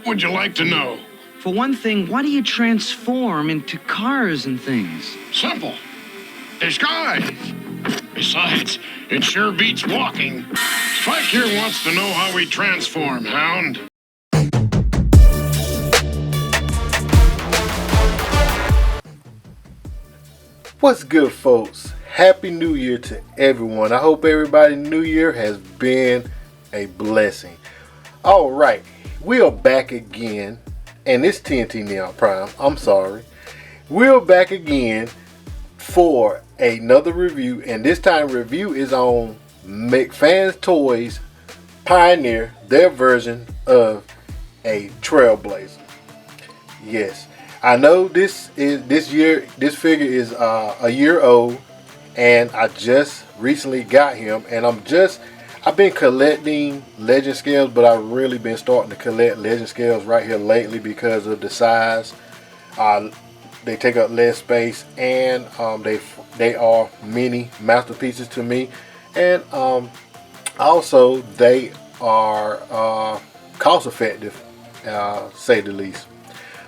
What would you like to know? For one thing, why do you transform into cars and things? Simple. Disguise. Besides, it sure beats walking. Spike here wants to know how we transform, Hound. What's good, folks? Happy New Year to everyone. I hope everybody's New Year has been a blessing. All right, we are back again, and it's TNT Neon Prime. I'm sorry. We're back again for another review, and this time review is on Mech Toys Pioneer, their version of a TrailBreaker. Yes. I know this figure is a year old, and I just recently got him, and I've been collecting legend scales, but I've really been starting to collect legend scales right here lately because of the size. They take up less space, and they are mini masterpieces to me, and also they are cost effective, say the least.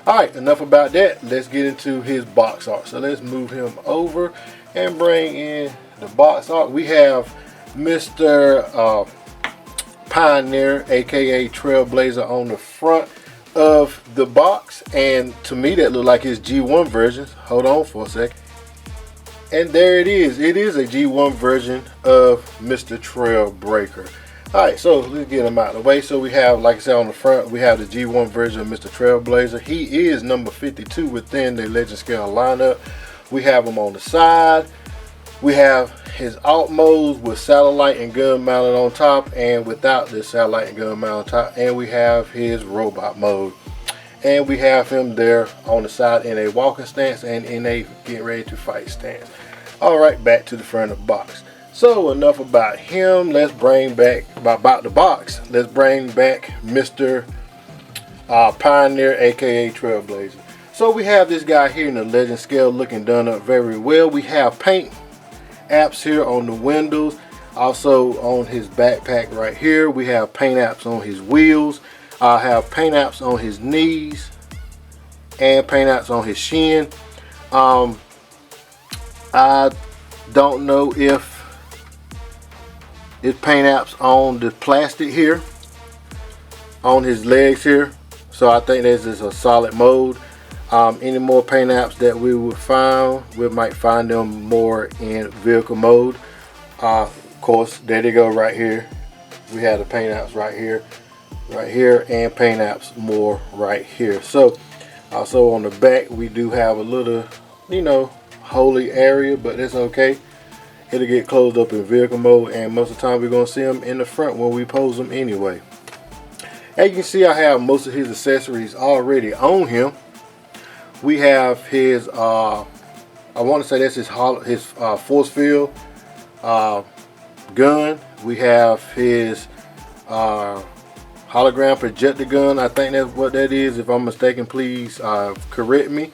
Alright, enough about that. Let's get into his box art. So let's move him over and bring in the box art. We have Mr. Pioneer, aka TrailBreaker, on the front of the box. And to me that looked like his G1 version. Hold on for a second. And there it is. It is a G1 version of Mr. TrailBreaker. Alright, so let's get him out of the way. So we have, like I said, on the front, we have the G1 version of Mr. TrailBreaker. He is number 52 within the Legend Scale lineup. We have him on the side. We have his alt modes with satellite and gun mounted on top, and without the satellite and gun mounted on top. And we have his robot mode. And we have him there on the side in a walking stance and in a get ready to fight stance. Alright, back to the front of the box. So enough about him. Let's bring back about the box. Let's bring back Mr. Pioneer, aka TrailBreaker. So we have this guy here in the legend scale looking done up very well. We have paint apps here on the windows, also on his backpack right here. We have paint apps on his wheels. I have paint apps on his knees and paint apps on his shin. I don't know if it's paint apps on the plastic here on his legs here, so I think this is a solid mode. Any more paint apps that we would find, we might find them more in vehicle mode. Of course, there they go right here. We have the paint apps right here, and paint apps more right here. So also on the back we do have a little, holy area, but it's okay. It'll get closed up in vehicle mode, and most of the time we're going to see them in the front when we pose them anyway. As you can see, I have most of his accessories already on him. We have his, I want to say that's his force field gun. We have his hologram projector gun. I think that's what that is. If I'm mistaken, please correct me.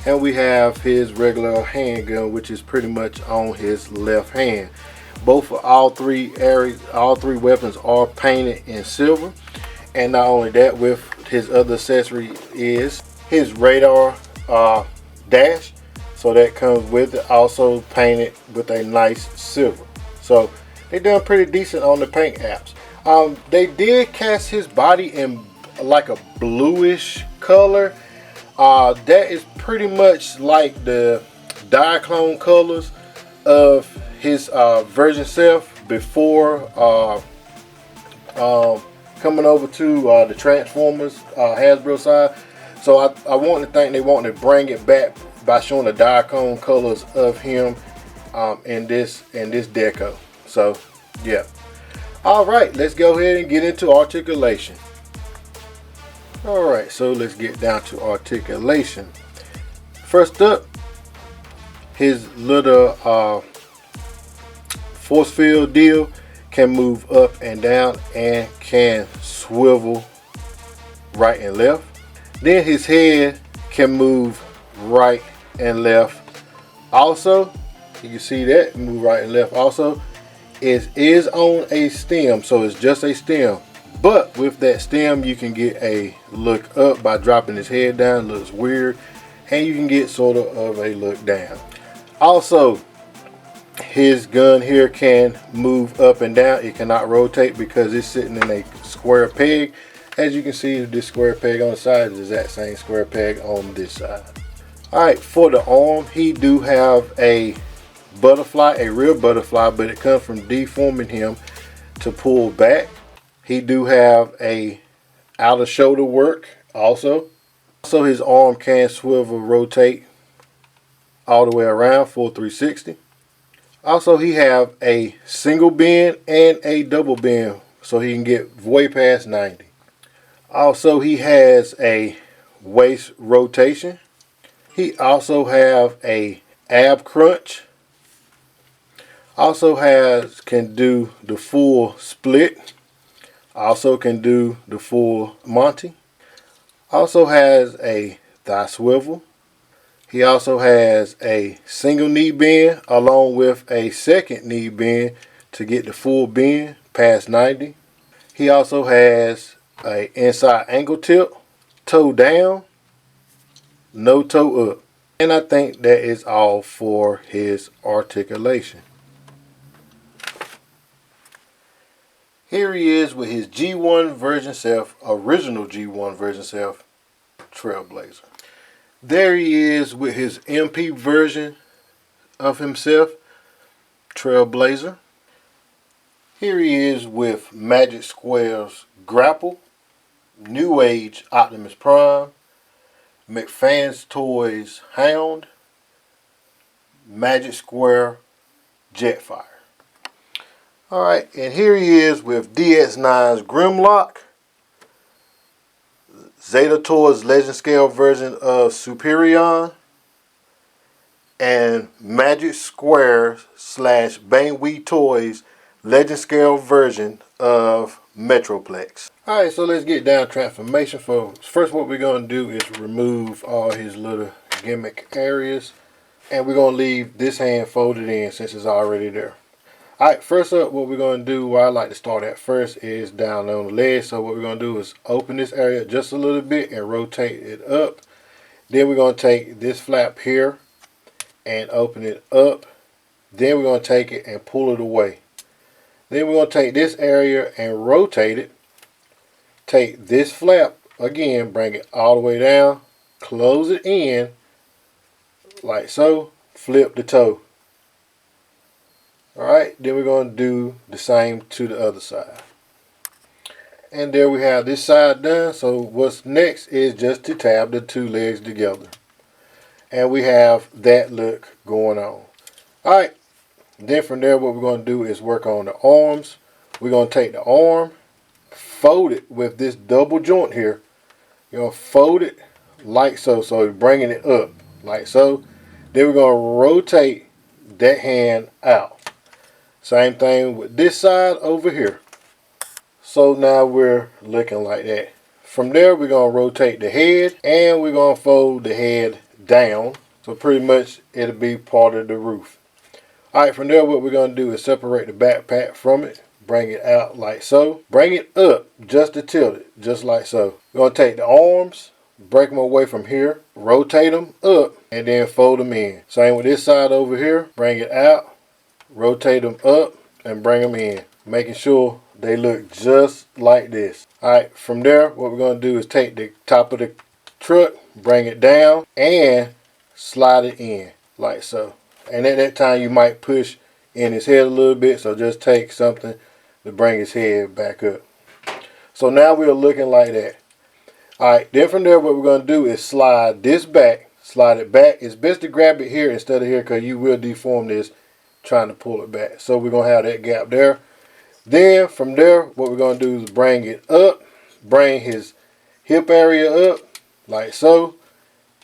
And we have his regular handgun, which is pretty much on his left hand. All three weapons are painted in silver. And not only that, with his other accessory is his radar dash. So that comes with it, also painted with a nice silver. So they done pretty decent on the paint apps. They did cast his body in like a bluish color. That is pretty much like the Diaclone colors of his version self before coming over to the Transformers Hasbro side. So I want to think they want to bring it back by showing the Diaclone colors of him in this deco. So yeah. All right, let's go ahead and get into articulation. Alright, so let's get down to articulation. First up, his little force field deal can move up and down and can swivel right and left. Then his head can move right and left. Also, you can see that move right and left. Also, it is on a stem, so it's just a stem. But with that stem, you can get a look up by dropping his head down. It looks weird. And you can get sort of a look down. Also, his gun here can move up and down. It cannot rotate because it's sitting in a square peg. As you can see, this square peg on the side is that same square peg on this side. Alright, for the arm, he do have a butterfly, a real butterfly, but it comes from deforming him to pull back. He do have a outer shoulder work also. Also, his arm can swivel, rotate all the way around, full 360. Also, he have a single bend and a double bend, so he can get way past 90. Also, he has a waist rotation. He also have a ab crunch. Also can do the full split. Also can do the full Monty. Also has a thigh swivel. He also has a single knee bend along with a second knee bend to get the full bend past 90. He also has a inside ankle tip, toe down, no toe up. And I think that is all for his articulation. Here he is with his G1 version self, original G1 version self, TrailBreaker. There he is with his MP version of himself, TrailBreaker. Here he is with Magic Square's Grapple, New Age Optimus Prime, McFan's Toys Hound, Magic Square Jetfire. Alright, and here he is with DX9's Grimlock, Zeta Toys Legend Scale version of Superion, and Magic Square / Bangwee Toys Legend Scale version of Metroplex. Alright, so let's get down transformation. First, what we're going to do is remove all his little gimmick areas. And we're going to leave this hand folded in since it's already there. Alright, first up, what we're going to do, where I like to start at first, is down on the leg. So what we're going to do is open this area just a little bit and rotate it up. Then we're going to take this flap here and open it up. Then we're going to take it and pull it away. Then we're going to take this area and rotate it. Take this flap again, bring it all the way down, close it in like so, flip the toe. Alright, then we're going to do the same to the other side. And there we have this side done. So what's next is just to tab the two legs together. And we have that look going on. Alright, then from there what we're going to do is work on the arms. We're going to take the arm, fold it with this double joint here. You're going to fold it like so. So you're bringing it up like so. Then we're going to rotate that hand out. Same thing with this side over here. So now we're looking like that. From there, we're going to rotate the head and we're going to fold the head down. So pretty much it'll be part of the roof. Alright, from there what we're going to do is separate the backpack from it. Bring it out like so. Bring it up just to tilt it, just like so. We're going to take the arms, break them away from here, rotate them up, and then fold them in. Same with this side over here. Bring it out. Rotate them up and bring them in, making sure they look just like this. Alright, from there what we're going to do is take the top of the truck, bring it down and slide it in like so. And at that time you might push in his head a little bit, so just take something to bring his head back up. So now we're looking like that. Alright, then from there what we're going to do is slide this back, slide it back. It's best to grab it here instead of here because you will deform this trying to pull it back. So we're going to have that gap there. Then from there what we're going to do is bring it up, bring his hip area up like so,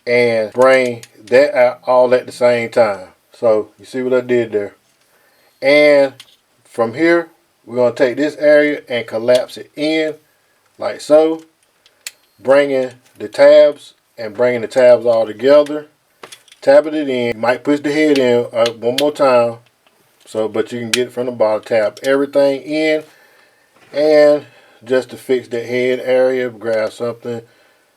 and bring that out all at the same time. So you see what I did there. And from here we're going to take this area and collapse it in like so, bringing the tabs and bringing the tabs all together, tapping it in. You might push the head in one more time. So, but you can get it from the bottom, tab everything in, and just to fix that head area. Grab something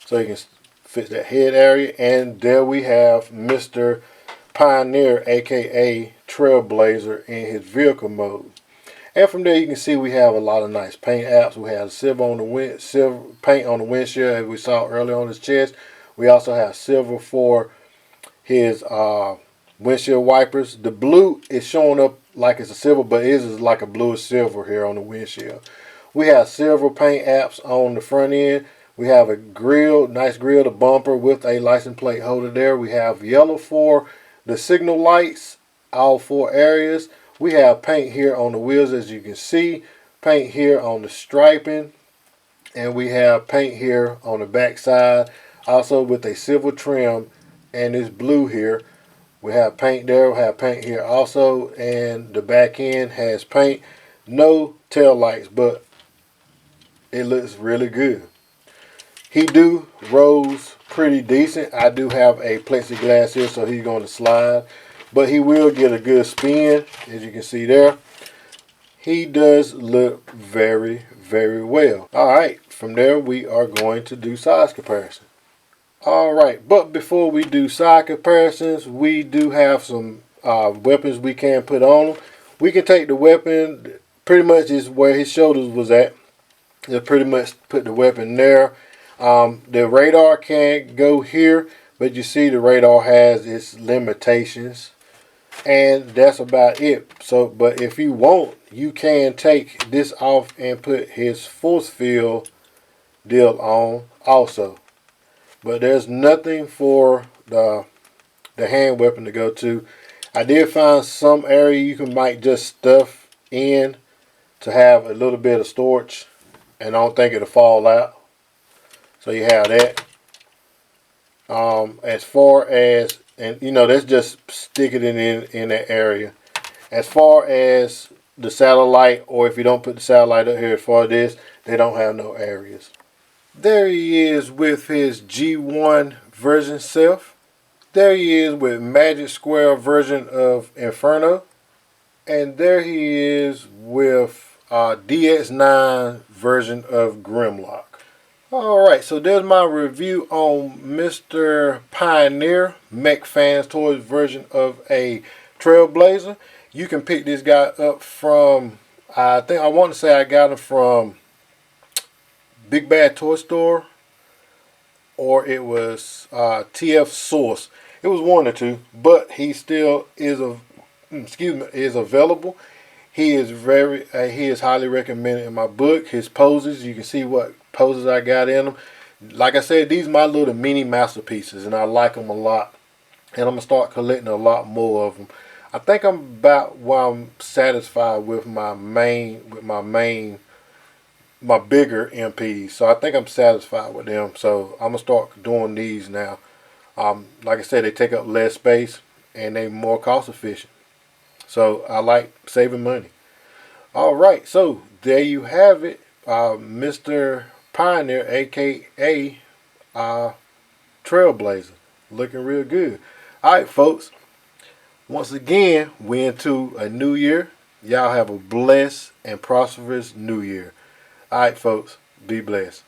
so you can fix that head area. And there we have Mr. Pioneer, aka TrailBreaker, in his vehicle mode. And from there you can see we have a lot of nice paint apps. We have silver paint on the windshield, as we saw earlier on his chest. We also have silver for his windshield wipers. The blue is showing up like it's a silver, but it is like a bluish silver here on the windshield. We have silver paint apps on the front end. We have a grill, nice grill, the bumper with a license plate holder there. We have yellow for the signal lights, all 4 areas. We have paint here on the wheels, as you can see. Paint here on the striping. And we have paint here on the back side, also with a silver trim and this blue here. We have paint there, we have paint here also, and the back end has paint. No tail lights, but it looks really good. He do rolls pretty decent. I do have a plexiglass here, so he's going to slide, but he will get a good spin, as you can see there. He does look very, very well. Alright, from there we are going to do size comparison. Alright, but before we do side comparisons, we do have some weapons we can put on him. We can take the weapon, pretty much is where his shoulders was at. Just pretty much put the weapon there. The radar can't go here, but you see the radar has its limitations. And that's about it. So, but if you want, you can take this off and put his force field deal on also. But there's nothing for the hand weapon to go to. I did find some area you might just stuff in to have a little bit of storage, and I don't think it'll fall out. So you have that. As far as, and you know, that's just stick it in that area. As far as the satellite, or if you don't put the satellite up here, as far as this, they don't have no areas. There he is with his G1 version self. There he is with Magic Square version of Inferno. And there he is with DX9 version of Grimlock. Alright, so there's my review on Mr. Pioneer, Mech Fans Toys version of a TrailBreaker. You can pick this guy up from, I want to say I got him from Big Bad Toy Store, or it was TF Source. It was one or two, but he still is available. He is highly recommended in my book. His poses, you can see what poses I got in them. Like I said, these are my little mini masterpieces, and I like them a lot. And I'm gonna start collecting a lot more of them. I think I'm about where I'm satisfied with my bigger MPs. So I think I'm satisfied with them. So I'm gonna start doing these now. Like I said, they take up less space and they more cost efficient. So I like saving money. Alright, so there you have it. Mr. Pioneer, aka TrailBreaker. Looking real good. Alright folks. Once again, we're into a new year. Y'all have a blessed and prosperous new year. Alright folks, be blessed.